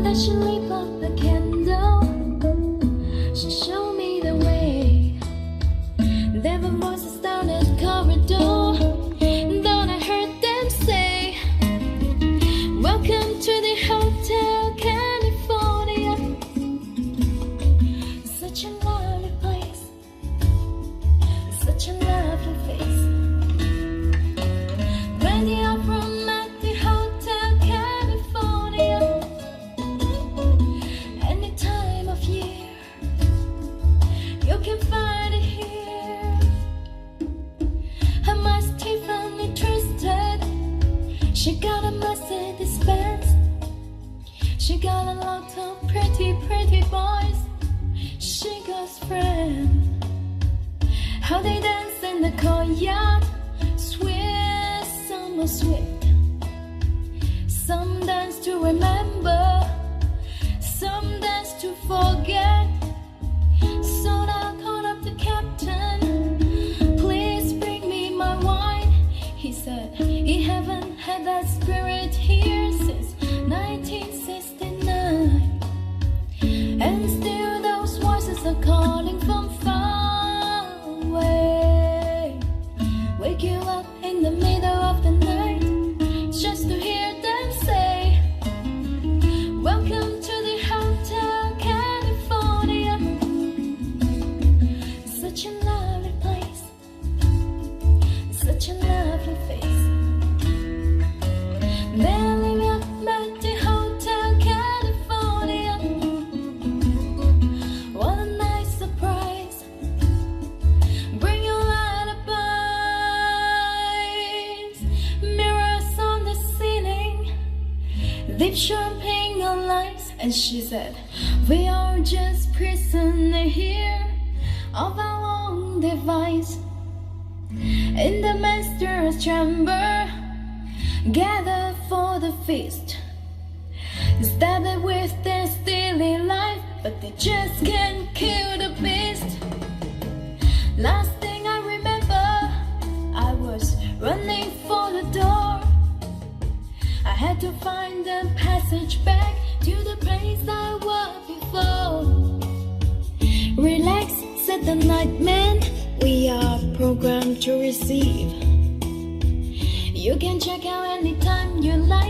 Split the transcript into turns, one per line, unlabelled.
that she lit up a candle. She showed me the way. There were voices down the corridor. Then I heard them say, welcome to the Hotel California. Such a lovely place, such a lovely face. Plenty of room at the Hotel California. Any time of year, you can find it here. Her mind's Tiffany twisted. She got a Mercedes Benz. She got a lot of pretty boys. She got friends. How they dance in the courtyard. Sweet, summer sweet. Some dance to remember, some dance to forget. So now I called up the captain. Please bring me my wine. He said he haven't had that spirit here since 1969. And still those voices are calling from far away. Wake you up in the middle of the night just to hear them say, welcome to the Hotel California. Such a lovely place, such a lovely face. They're living up at the Hotel California. What a nice surprise. Bring your alibis. Mirrors on the ceiling, deep champagne on lights. And she said, we are just prisoners here of our own device. In the master's chamber, gather for the feast. Stabbed with their steely life, but they just can't kill the beast. Last thing I remember, I was running for the door. I had to find the passage back to the place I was before. Relax, said the nightman. We are programmed to receive. You can check out anytime you like.